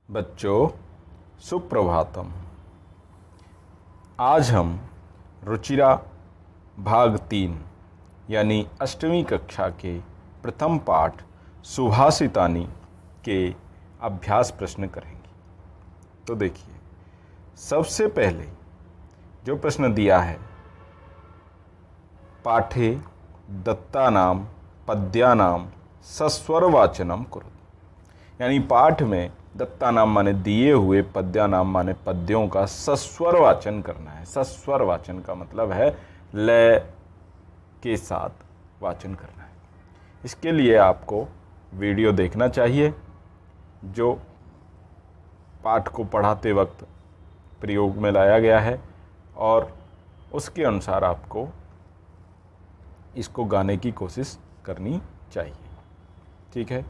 बच्चों सुप्रभातम। आज हम रुचिरा भाग 3 यानी 8वीं कक्षा के प्रथम पाठ सुभाषितानी के अभ्यास प्रश्न करेंगे। तो देखिए, सबसे पहले जो प्रश्न दिया है, पाठे दत्तानाम पद्यानाम सस्वरवाचनम कुरु, यानी पाठ में दत्तानाम माने दिए हुए, पद्यानाम माने पद्यों का सस्वर वाचन करना है। सस्वर वाचन का मतलब है लय के साथ वाचन करना है। इसके लिए आपको वीडियो देखना चाहिए जो पाठ को पढ़ाते वक्त प्रयोग में लाया गया है, और उसके अनुसार आपको इसको गाने की कोशिश करनी चाहिए। ठीक है।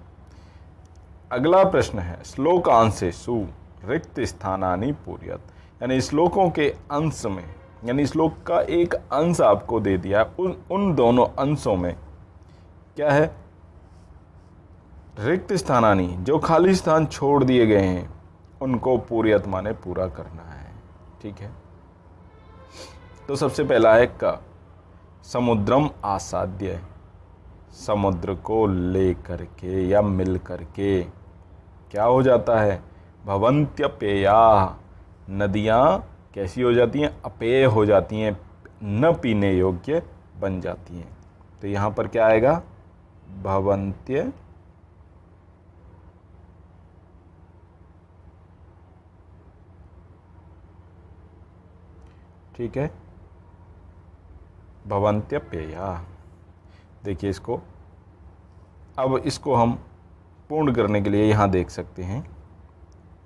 अगला प्रश्न है श्लोकांशेषु रिक्त स्थानानि पूर्यत, यानी श्लोकों के अंश में, यानी श्लोक का एक अंश आपको दे दिया, उन दोनों अंशों में क्या है, रिक्त स्थानानि, जो खाली स्थान छोड़ दिए गए हैं उनको पूर्यत माने पूरा करना है। ठीक है। तो सबसे पहला है क, समुद्रम आसाद्य, समुद्र को लेकर के या मिल करके क्या हो जाता है, भवन्त्यपेया, नदियाँ कैसी हो जाती हैं, अपेय हो जाती हैं, न पीने योग्य बन जाती हैं। तो यहाँ पर क्या आएगा, भवन्त्य ठीक है, भवन्त्यपेया। देखिए इसको, अब इसको हम पूर्ण करने के लिए यहाँ देख सकते हैं।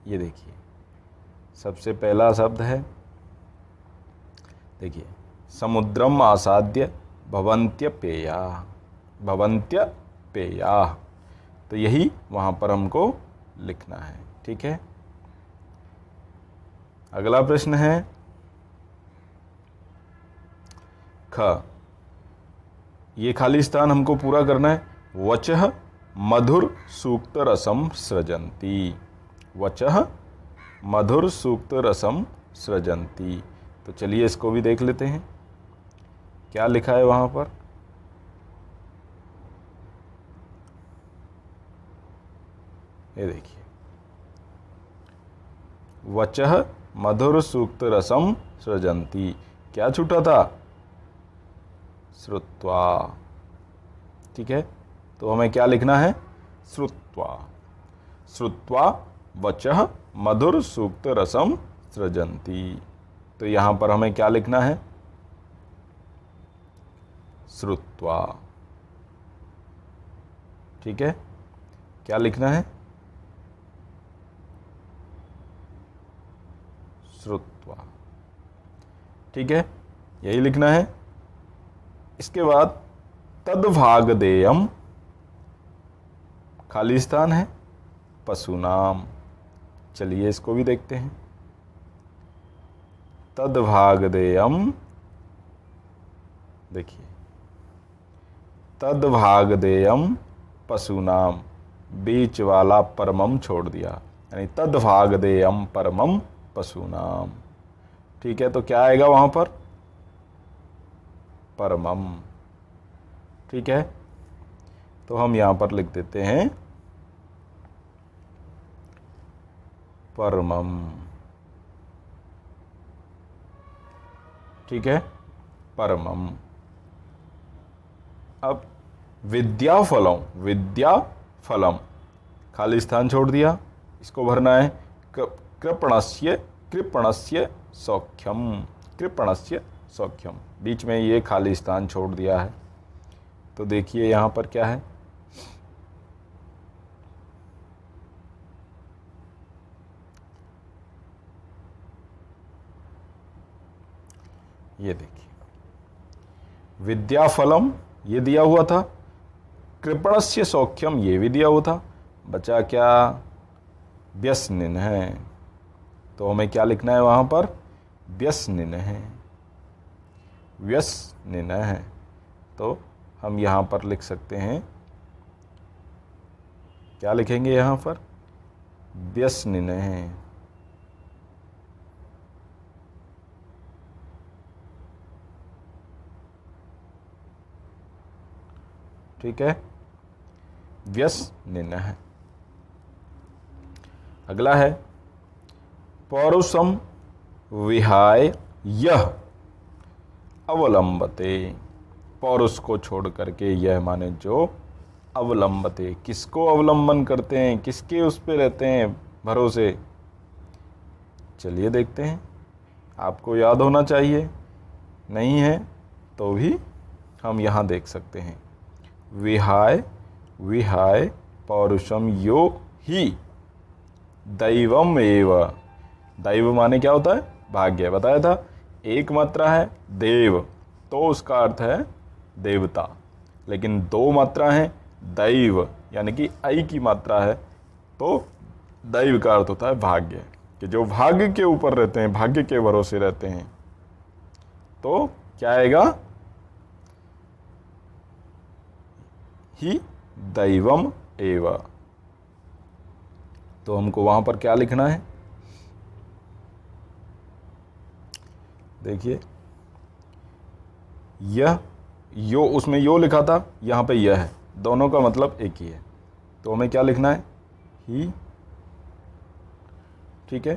ये देखिए, सबसे पहला शब्द है, देखिए, समुद्रम आसाद्य भवन्त्य पेया, भवन्त्य पेया। तो यही वहाँ पर हमको लिखना है। ठीक है। अगला प्रश्न है ख, ये खाली स्थान हमको पूरा करना है। वचः मधुर सूक्त रसम सृजन्ति, वचः मधुर सूक्त रसम सृजन्ति। तो चलिए इसको भी देख लेते हैं, क्या लिखा है वहां पर। ये देखिए, वचः मधुर सूक्त रसम सृजन्ति, क्या छूटा था, श्रुत्वा। ठीक है। तो हमें क्या लिखना है, श्रुत्वा, श्रुत्वा वचः मधुर सूक्त रसम सृजन्ति। तो यहां पर हमें क्या लिखना है, श्रुत्वा। ठीक है। क्या लिखना है, श्रुत्वा। ठीक है, यही लिखना है। इसके बाद तद्भागदेयम, खाली स्थान है, पशुनाम। चलिए इसको भी देखते हैं। तद्भागदेयम, देखिए, तद्भागदेयम पशुनाम, बीच वाला परमम छोड़ दिया, यानी तद्भागदेयम परमम पशुनाम। ठीक है। तो क्या आएगा वहां पर, परमम। ठीक है। तो हम यहां पर लिख देते हैं परमम। ठीक है, परमम। अब विद्याफलम, विद्याफलम, खाली स्थान छोड़ दिया, इसको भरना है। कृपणस्य, कृपणस्य सौख्यम, कृपणस्य सौख्यम, बीच में ये खाली स्थान छोड़ दिया है। तो देखिए यहां पर क्या है, ये देखिए, विद्याफलम ये दिया हुआ था, कृपणस्य सौख्यम ये भी दिया हुआ था, बचा क्या, व्यसनिन है। तो हमें क्या लिखना है वहां पर, व्यसनिन है, व्यसनिन है। तो हम यहां पर लिख सकते हैं, क्या लिखेंगे यहां पर, व्यसनिनः। ठीक है, व्यसनिनः। अगला है पौरुषम विहाय यह अवलंबते। पौरुष को छोड़ करके यह माने जो अवलंबते, किसको अवलंबन करते हैं, किसके उस पे रहते हैं भरोसे। चलिए देखते हैं, आपको याद होना चाहिए, नहीं है तो भी हम यहाँ देख सकते हैं। विहाय विहाय पौरुषम यो ही दैवम एव। दैव माने क्या होता है, भाग्य, बताया था। एक मात्रा है देव तो उसका अर्थ है देवता, लेकिन दो मात्रा है दैव यानी कि ऐ की मात्रा है तो दैव का अर्थ होता है भाग्य, कि जो भाग्य के ऊपर रहते हैं, भाग्य के भरोसे रहते हैं। तो क्या आएगा, ही दैवम एव। तो हमको वहां पर क्या लिखना है, देखिए यह यो, उसमें यो लिखा था, यहां पे यह है, दोनों का मतलब एक ही है। तो हमें क्या लिखना है, ही, ठीक है,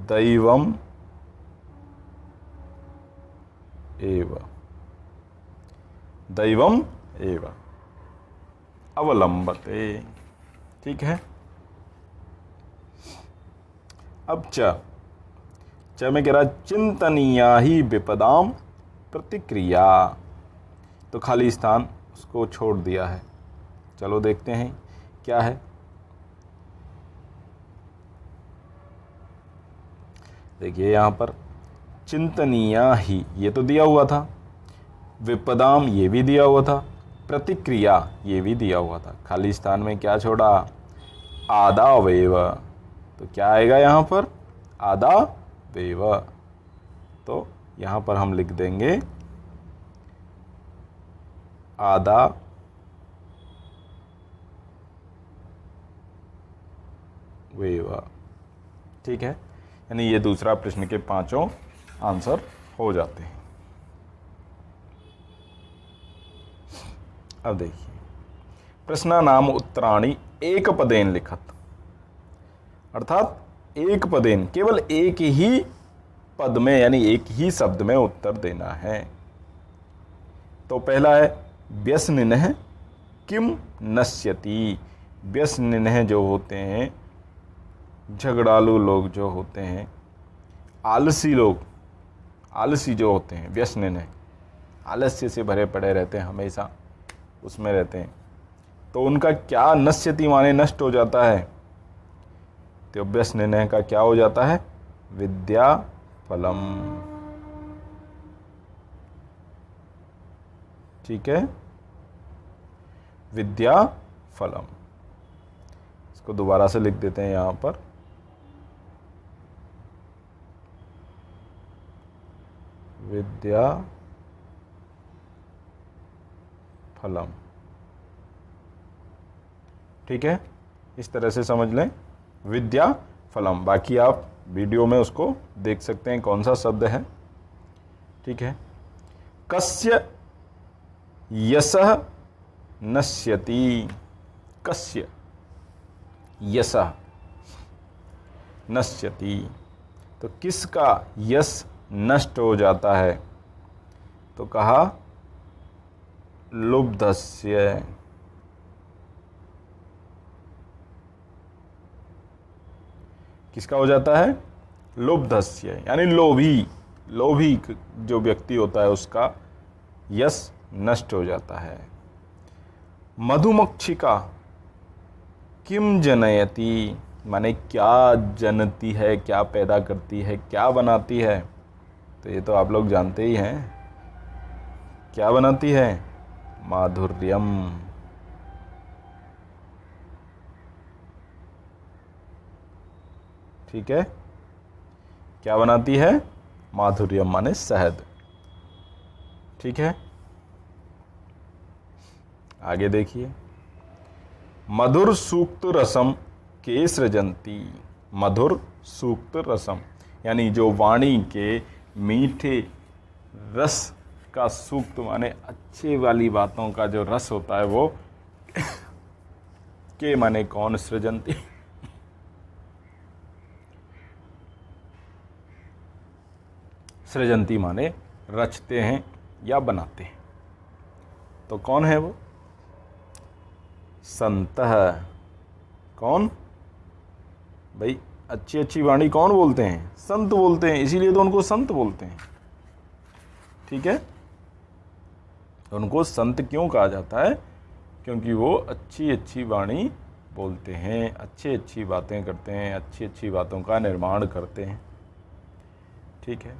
दैवम एव, दैवम एव अवलंबते। ठीक है, अब च में कह रहा चिंतनीया ही विपदाम प्रतिक्रिया। तो खाली स्थान उसको छोड़ दिया है। चलो देखते हैं क्या है। देखिए यहां पर चिंतनीया ही, ये तो दिया हुआ था, विपदाम ये भी दिया हुआ था, प्रतिक्रिया ये भी दिया हुआ था। खाली स्थान में क्या छोड़ा, आदा वेव। तो क्या आएगा यहां पर, आदा वेव। तो यहां पर हम लिख देंगे आदा वेव। ठीक है, यानी ये दूसरा प्रश्न के पांचों आंसर हो जाते हैं। अब देखिए, प्रश्न नाम उत्तराणी एक पदेन लिखत, अर्थात एक पदेन, केवल एक ही पद में यानी एक ही शब्द में उत्तर देना है। तो पहला है व्यसनिनः किम नश्यति। व्यसनिनः जो होते हैं, झगड़ालू लोग जो होते हैं, आलसी लोग, आलसी जो होते हैं, व्यसनिनः आलस्य से भरे पड़े रहते हैं, हमेशा उसमें रहते हैं। तो उनका क्या, नश्यति माने नष्ट हो जाता है, तो व्यसनिनः का क्या हो जाता है, विद्या फलम। ठीक है, विद्या फलम। इसको दोबारा से लिख देते हैं यहां पर, विद्या फलम। ठीक है, इस तरह से समझ लें, विद्या फलम। बाकी आप वीडियो में उसको देख सकते हैं कौन सा शब्द है। ठीक है, कस्य यशः नश्यति। कस्य यशः नश्यति, तो किसका यश नष्ट हो जाता है, तो कहा लुब्धस्य। किसका हो जाता है, लुब्धस्य, यानी लोभी, लोभी जो व्यक्ति होता है उसका यश नष्ट हो जाता है। मधुमक्षिका किम जनयति, माने क्या जनती है, क्या पैदा करती है, क्या बनाती है। तो ये तो आप लोग जानते ही हैं, क्या बनाती है, माधुर्यम। ठीक है, क्या बनाती है, माधुर्यम माने शहद। ठीक है, आगे देखिए, मधुर सूक्त रसम के सृजंती मधुर सूक्त रसम, यानी जो वाणी के मीठे रस का सूक्त माने अच्छे वाली बातों का जो रस होता है वो के माने कौन सृजंती, सृजंती माने रचते हैं या बनाते हैं। तो कौन है वो? संतः। कौन भाई? अच्छी अच्छी वाणी कौन बोलते हैं? संत बोलते हैं, इसीलिए तो उनको संत बोलते हैं। ठीक है, उनको संत क्यों कहा जाता है? क्योंकि वो अच्छी अच्छी वाणी बोलते हैं, अच्छी अच्छी बातें करते हैं, अच्छी अच्छी बातों का निर्माण करते हैं। ठीक है,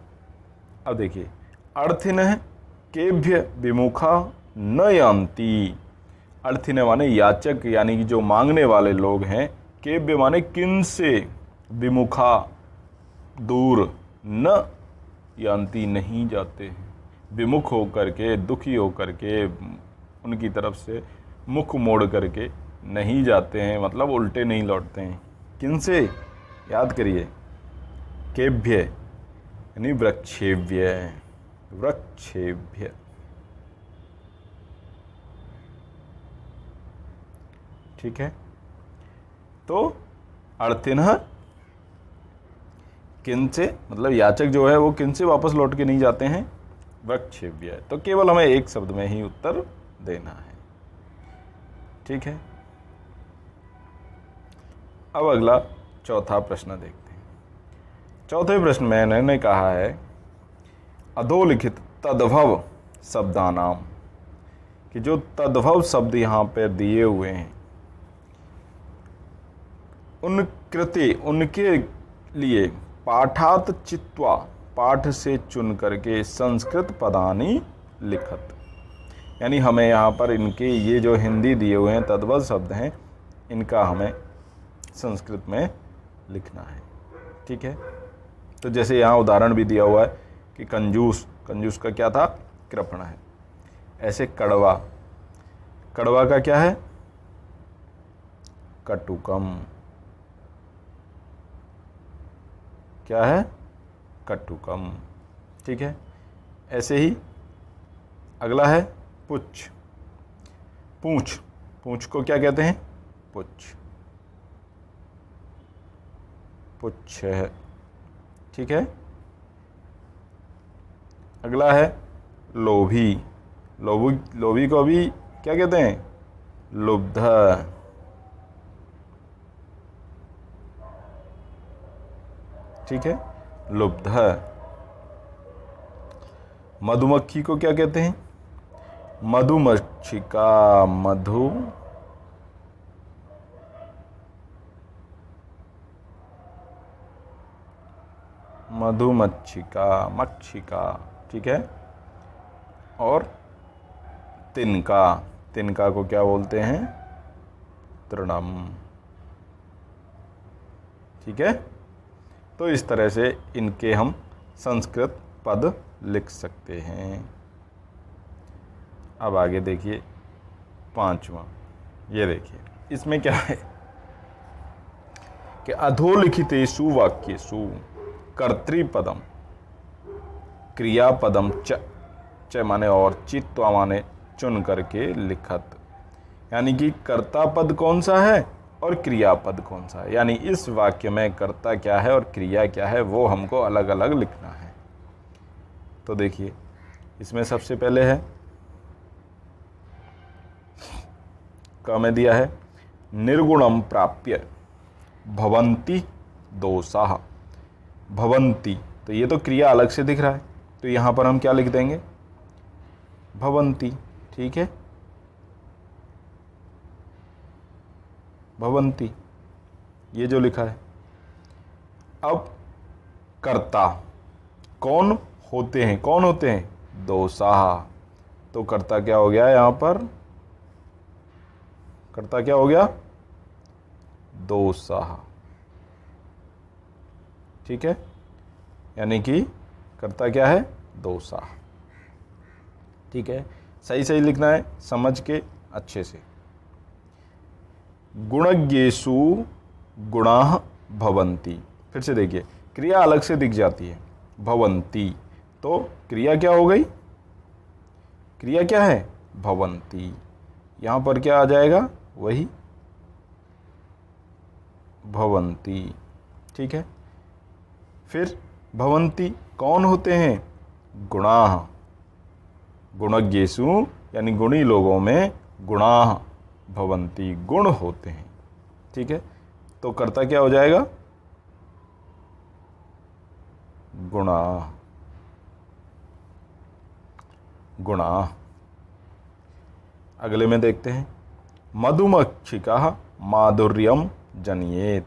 अब देखिए, अर्थिनः केभ्य विमुखा न यान्ति। अर्थिन माने याचक, यानी कि जो मांगने वाले लोग हैं। केभ्य माने किन से, विमुखा दूर, न यान्ति नहीं जाते हैं। विमुख होकर के, दुखी होकर के, उनकी तरफ से मुख मोड़ करके नहीं जाते हैं, मतलब उल्टे नहीं लौटते हैं। किन से? याद करिए, केभ्य यानी वृक्षेभ्य, वृक्षेभ्य। ठीक है, तो अर्थिनः किन से, मतलब याचक जो है वो किन से वापस लौट के नहीं जाते हैं? वृक्षेभ्य। तो केवल हमें एक शब्द में ही उत्तर देना है। ठीक है, अब अगला चौथा प्रश्न देखते हैं। चौथे प्रश्न में इन्होंने कहा है अधोलिखित तद्भव शब्दानाम, कि जो तद्भव शब्द यहाँ पर दिए हुए हैं उन कृते, उनके लिए पाठात चित्वा, पाठ से चुन करके संस्कृत पदानी लिखत, यानी हमें यहाँ पर इनके ये जो हिंदी दिए हुए हैं तद्भव शब्द हैं, इनका हमें संस्कृत में लिखना है। ठीक है, तो जैसे यहाँ उदाहरण भी दिया हुआ है कि कंजूस, कंजूस का क्या था? कृपण है। ऐसे कड़वा, कड़वा का क्या है? कटुकम। क्या है? कटुकम। ठीक है, ऐसे ही अगला है पुच्छ, पूंछ, पूंछ को क्या कहते हैं? पुच्छ, पुच्छ है। ठीक है, अगला है लोभी, लोभी, लोभी को भी क्या कहते हैं? लुब्ध। ठीक है, लुब्ध। मधुमक्खी को क्या कहते हैं? मधुमक्षिका, मधु मधुमक्षिका, मक्षिका। ठीक है, और तिनका, तिनका को क्या बोलते हैं? तृणम। ठीक है, तो इस तरह से इनके हम संस्कृत पद लिख सकते हैं। अब आगे देखिए पांचवा, ये देखिए इसमें क्या है कि अधोलिखितेषु वाक्येषु कर्तृपदम क्रियापदम च माने और, चित्वा माने चुन करके लिखत, यानी कि कर्ता पद कौन सा है और क्रियापद कौन सा है, यानी इस वाक्य में कर्ता क्या है और क्रिया क्या है वो हमको अलग अलग लिखना है। तो देखिए इसमें सबसे पहले है क में दिया है निर्गुणम प्राप्य भवन्ति दोषाः। भवन्ति, तो ये तो क्रिया अलग से दिख रहा है, तो यहाँ पर हम क्या लिख देंगे? भवन्ति। ठीक है, भवन्ति ये जो लिखा है। अब कर्ता कौन होते हैं? कौन होते हैं? दोषाः। तो कर्ता क्या हो गया यहाँ पर? कर्ता क्या हो गया? दोषाः। ठीक है, यानी कि कर्ता क्या है? दोषाः। ठीक है, सही सही लिखना है, समझ के अच्छे से। गुणज्ञेषु गुणाः भवन्ति। फिर से देखिए, क्रिया अलग से दिख जाती है, भवन्ति, तो क्रिया क्या हो गई, क्रिया क्या है, भवन्ति। यहाँ पर क्या आ जाएगा, वही भवन्ति। ठीक है, फिर भवन्ति कौन होते हैं, गुणाः, गुणज्ञेषु यानी गुणी लोगों में गुणाः भवन्ति, गुण होते हैं। ठीक है, तो कर्ता क्या हो जाएगा, गुणा, गुणा। अगले में देखते हैं, मधुमक्षिका माधुर्यम जनियेत।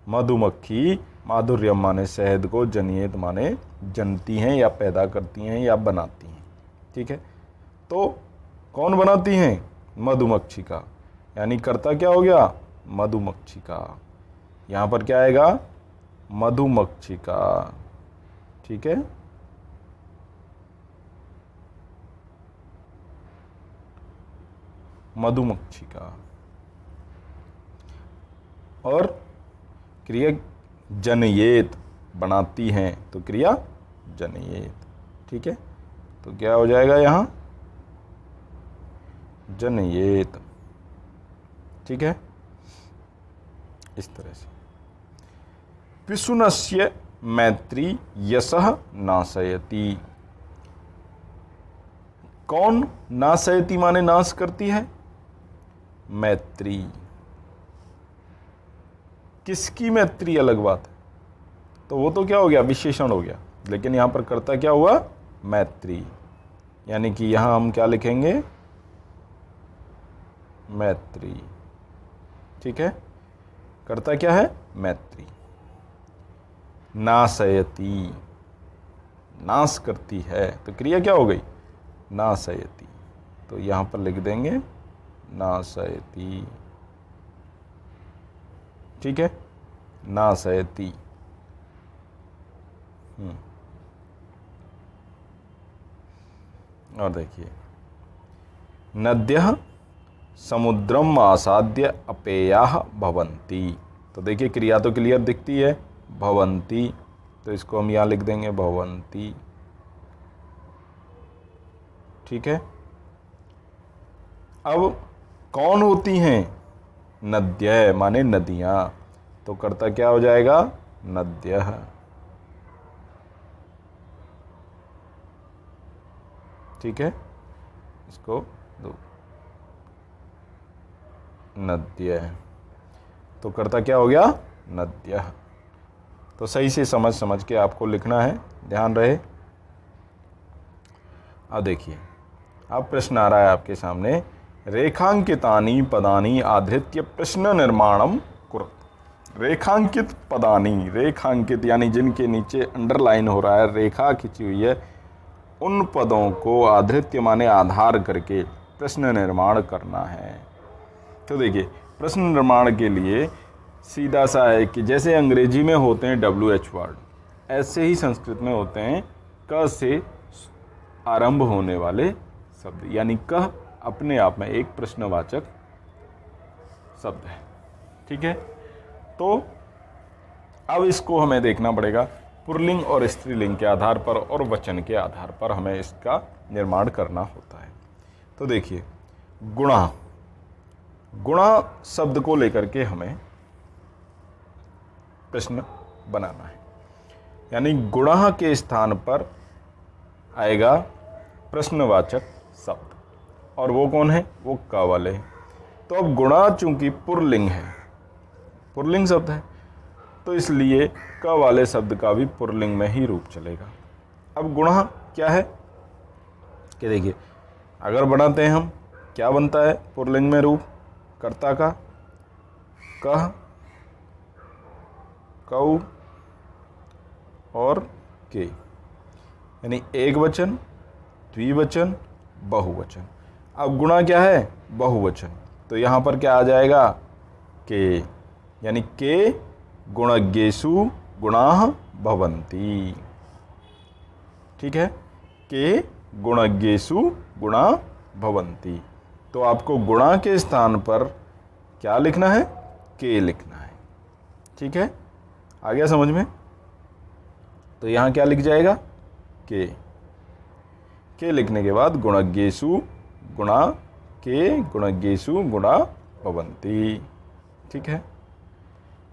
मधुमक्खी, माधुर्यम माने शहद को, जनियेत माने जनती हैं या पैदा करती हैं या बनाती हैं। ठीक है, तो कौन बनाती हैं, मधुमक्षिका, यानी कर्ता क्या हो गया, मधुमक्षिका। यहाँ पर क्या आएगा, मधुमक्षिका। ठीक है, मधुमक्षिका। और क्रिया जनयेत, बनाती हैं, तो क्रिया जनयेत। ठीक है, तो क्या हो जाएगा यहाँ, जनयेत। ठीक है, इस तरह से। पिशुनस्य मैत्री यशः नाशयति। कौन नाशयति माने नाश करती है, मैत्री। किसकी मैत्री अलग बात है, तो वो तो क्या हो गया, विशेषण हो गया, लेकिन यहां पर कर्ता क्या हुआ, मैत्री, यानी कि यहां हम क्या लिखेंगे, मैत्री। ठीक है, कर्ता क्या है, मैत्री। नाशयति, नाश करती है, तो क्रिया क्या हो गई, नाशयति, तो यहां पर लिख देंगे नाशयति। ठीक है, नाशयति। और देखिए, नद्यः समुद्रम आसाद्य अपेयाः भवन्ति। तो देखिए, क्रिया तो क्लियर दिखती है, भवन्ति, तो इसको हम यहाँ लिख देंगे भवन्ति। ठीक है, अब कौन होती हैं, नद्यः माने नदियां, तो कर्ता क्या हो जाएगा, नद्यः। ठीक है, इसको दो, नद्यः, तो कर्ता क्या हो गया, नद्यः। तो सही से समझ के आपको लिखना है, ध्यान रहे। अब देखिए, अब प्रश्न आ रहा है आपके सामने, रेखांकितानि पदानि आधृत्य प्रश्न निर्माणम कुरु। रेखांकित पदानि, रेखांकित यानी जिनके नीचे अंडरलाइन हो रहा है, रेखा खिंची हुई है, उन पदों को आधृत्य माने आधार करके प्रश्न निर्माण करना है। तो देखिए, प्रश्न निर्माण के लिए सीधा सा है कि जैसे अंग्रेजी में होते हैं WH वर्ड, ऐसे ही संस्कृत में होते हैं क से आरंभ होने वाले शब्द, यानी क अपने आप में एक प्रश्नवाचक शब्द है। ठीक है, तो अब इसको हमें देखना पड़ेगा पुल्लिंग और स्त्रीलिंग के आधार पर और वचन के आधार पर हमें इसका निर्माण करना होता है। तो देखिए, गुणा, गुणा शब्द को लेकर के हमें प्रश्न बनाना है, यानी गुणा के स्थान पर आएगा प्रश्नवाचक शब्द, और वो कौन है, वो क वाले हैं। तो अब गुणा चूंकि पुल्लिंग है, पुल्लिंग शब्द है, तो इसलिए क वाले शब्द का भी पुल्लिंग में ही रूप चलेगा। अब गुणा क्या है कि देखिए, अगर बनाते हैं हम, क्या बनता है पुल्लिंग में रूप कर्ता का, कह, कौ और के, यानी एक वचन, द्विवचन, बहुवचन। अब गुणा क्या है, बहुवचन, तो यहाँ पर क्या आ जाएगा, के, यानी के गुणज्ञेषु गुणाः भवन्ति। ठीक है, के गुणज्ञेषु गुणा भवन्ति, तो आपको गुणा के स्थान पर क्या लिखना है, के लिखना है। ठीक है, आ गया समझ में? तो यहाँ क्या लिख जाएगा? के लिखने के बाद गुणज्ञेषु गुणा के गुणज्ञेषु गुणा भवन्ति। ठीक है,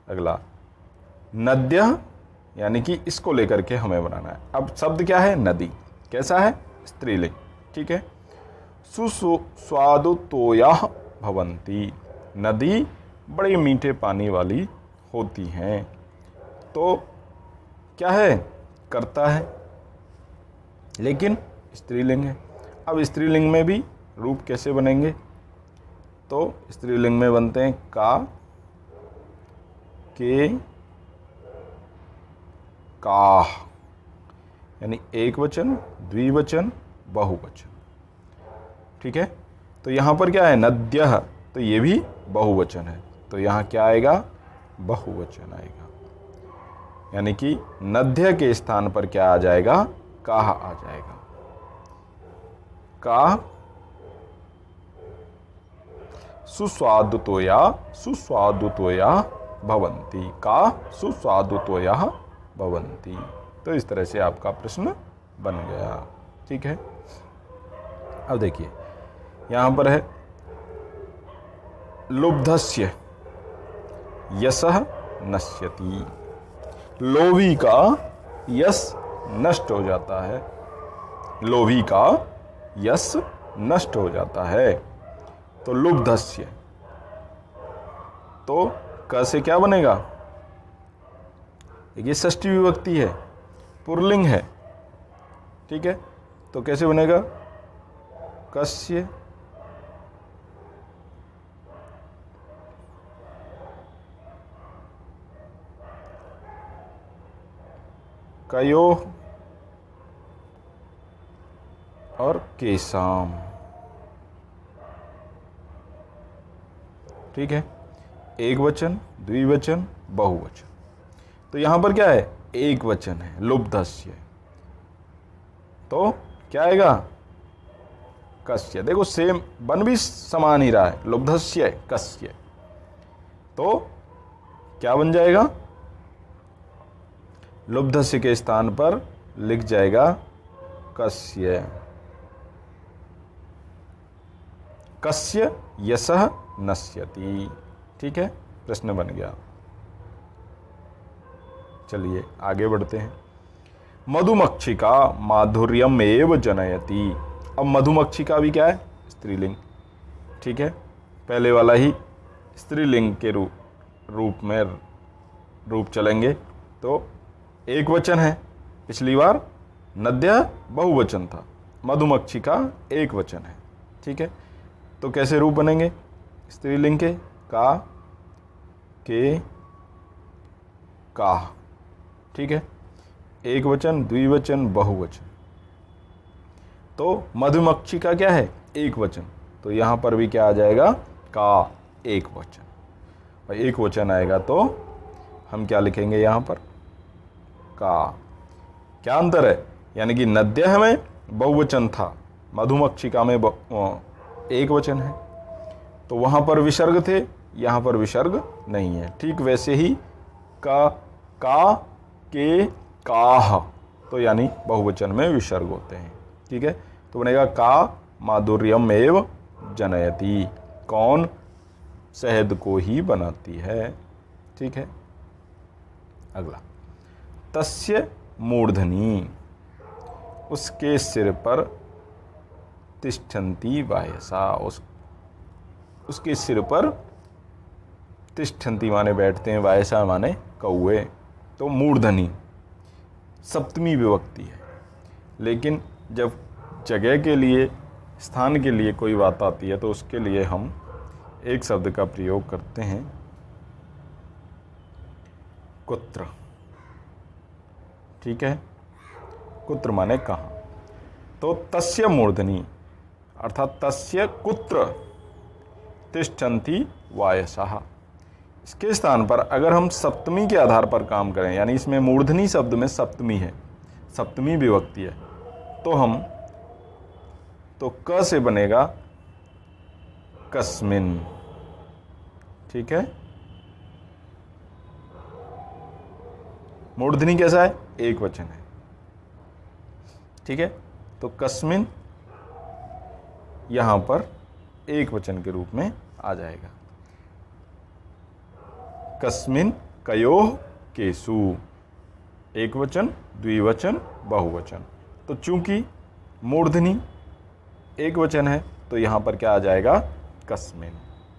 अगला नद्यः, यानी कि इसको लेकर के हमें बनाना है। अब शब्द क्या है? नदी। कैसा है? स्त्रीलिंग। ठीक है, सुस्वादुतोयाः भवन्ति, नदी बड़े मीठे पानी वाली होती हैं। तो क्या है? करता है, लेकिन स्त्रीलिंग है। अब स्त्रीलिंग में भी रूप कैसे बनेंगे? तो स्त्रीलिंग में बनते हैं का, के, काह, यानी एक वचन, द्विवचन, बहुवचन। ठीक है, तो यहाँ पर क्या है? नद्यः, तो ये भी बहुवचन है, तो यहाँ क्या आएगा? बहुवचन आएगा, यानी कि नद्य के स्थान पर क्या आ जाएगा? काह आ जाएगा। काह सुस्वादुतोया सुस्वादुतोया भवन्ति, का सुस्वादुतोया भवन्ति। तो इस तरह से आपका प्रश्न बन गया। ठीक है, अब देखिए यहां पर है लुब्धस्य यशः नश्यति, लोभी का यश नष्ट हो जाता है, लोभी का यश नष्ट हो जाता है। तो लुब्धस्य, तो क से क्या बनेगा? ये षष्ठी विभक्ति है, पुल्लिंग है। ठीक है, तो कैसे बनेगा? कस्य, कयो और केशाम। ठीक है, एक वचन, द्विवचन, बहुवचन। तो यहां पर क्या है? एक वचन है, लुब्धस्य, तो क्या आएगा? कस्य। देखो सेम बन भी समान ही रहा है, लुब्धस्य कस्य, तो क्या बन जाएगा? लुब्धस्य के स्थान पर लिख जाएगा कस्य, कस्य यशः नश्यति। ठीक है, प्रश्न बन गया। चलिए आगे बढ़ते हैं। मधुमक्षिका माधुर्यम एव जनयति। अब मधुमक्षिका भी क्या है? स्त्रीलिंग। ठीक है, पहले वाला ही स्त्रीलिंग के रूप चलेंगे। तो एक वचन है, पिछली बार नद्य बहुवचन था, मधुमक्षिका एक वचन है। ठीक है, तो कैसे रूप बनेंगे स्त्रीलिंग के? का, के, काह। ठीक है, एक वचन, द्विवचन, बहुवचन। तो मधुमक्षिका क्या है? एक वचन, तो यहां पर भी क्या आ जाएगा? का, एक वचन। और एक वचन आएगा तो हम क्या लिखेंगे यहां पर? का। क्या अंतर है? यानी कि नद्य में बहुवचन था, मधुमक्षिका में एक वचन है, तो वहां पर विसर्ग थे, यहां पर विसर्ग नहीं है। ठीक वैसे ही का, के, काह, तो यानी बहुवचन में विसर्ग होते हैं। ठीक है, तो बनेगा का माधुर्यम एव जनयति, कौन? शहद को ही बनाती है। ठीक है, अगला तस्य मूर्धनि, उसके सिर पर तिष्ठन्ति वायसा, उसके सिर पर तिष्ठन्ति माने बैठते हैं, वायसा माने कौए। तो मूर्धनि सप्तमी विभक्ति है, लेकिन जब जगह के लिए, स्थान के लिए कोई बात आती है तो उसके लिए हम एक शब्द का प्रयोग करते हैं, कुत्र। ठीक है, कुत्र माने कहाँ। तो तस्य मूर्धनि अर्थात तस्य कुत्र तिष्ठन्ति वायसः, इसके स्थान पर अगर हम सप्तमी के आधार पर काम करें, यानी इसमें मूर्धनि शब्द में सप्तमी है, सप्तमी विभक्ति है, तो क से बनेगा कस्मिन। ठीक है, मूर्धनी कैसा है, एक वचन है, ठीक है। तो कस्मिन यहां पर एक वचन के रूप में आ जाएगा। कस्मिन कयोः केषु, एक वचन, द्विवचन, बहुवचन। तो चूंकि मूर्धनी एक वचन है तो यहां पर क्या आ जाएगा, कस्मिन,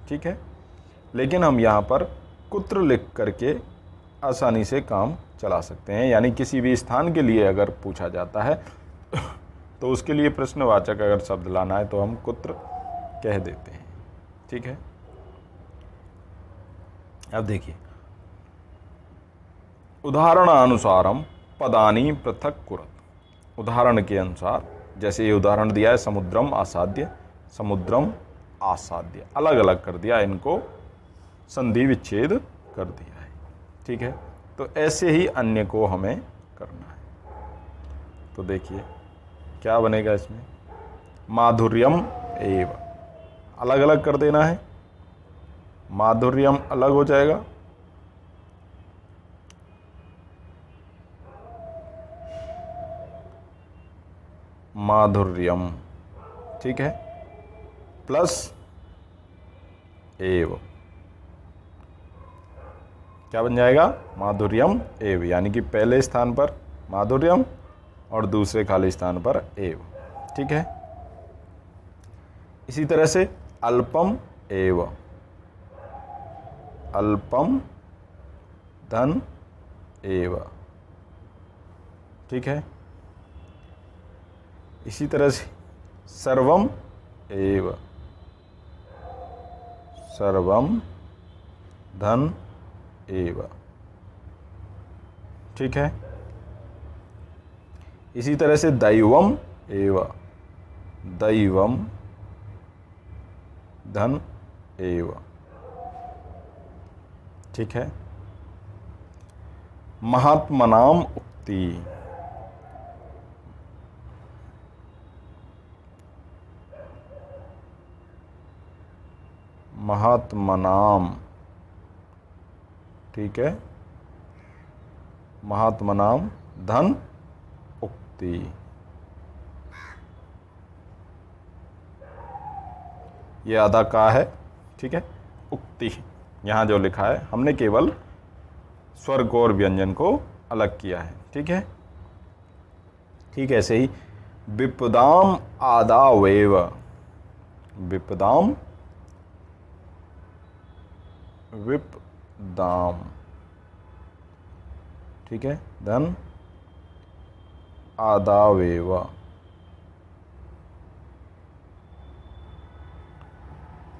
ठीक है। लेकिन हम यहां पर कुत्र लिख करके आसानी से काम चला सकते हैं, यानी किसी भी स्थान के लिए अगर पूछा जाता है तो उसके लिए प्रश्नवाचक अगर शब्द लाना है तो हम कुत्र कह देते हैं, ठीक है। अब देखिए, उदाहरणानुसारम पदानि पृथक कुरत। उदाहरण के अनुसार, जैसे ये उदाहरण दिया है समुद्रम आसाद्य, समुद्रम आसाद्य, अलग अलग कर दिया, इनको संधि विच्छेद कर दिया है, ठीक है। तो ऐसे ही अन्य को हमें करना है। तो देखिए क्या बनेगा इसमें, माधुर्यम एव, अलग अलग कर देना है, माधुर्यम अलग हो जाएगा, माधुर्यम, ठीक है, प्लस एव, क्या बन जाएगा, माधुर्यम एव, यानी कि पहले स्थान पर माधुर्यम और दूसरे खाली स्थान पर एव, ठीक है। इसी तरह से अल्पम एव, अल्पम धन एव, ठीक है। इसी तरह से सर्वम एव, सर्वम धन एव, ठीक है। इसी तरह से दैवम एव, दैवम धन एव, ठीक है। महात्मनाम उक्ति, महात्मनाम, ठीक है, महात्मनाम धन उक्ति, ये आधा का है, ठीक है। उक्ति यहाँ जो लिखा है हमने केवल स्वर को और व्यंजन को अलग किया है, ठीक है। ठीक ऐसे ही विपदाम आदावेव, विपदाम विपदाम, ठीक है, धन आदावेव,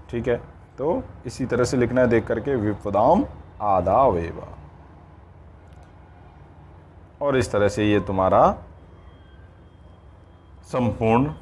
ठीक है। तो इसी तरह से लिखना है देख करके, विपदाम आदावेव, और इस तरह से ये तुम्हारा संपूर्ण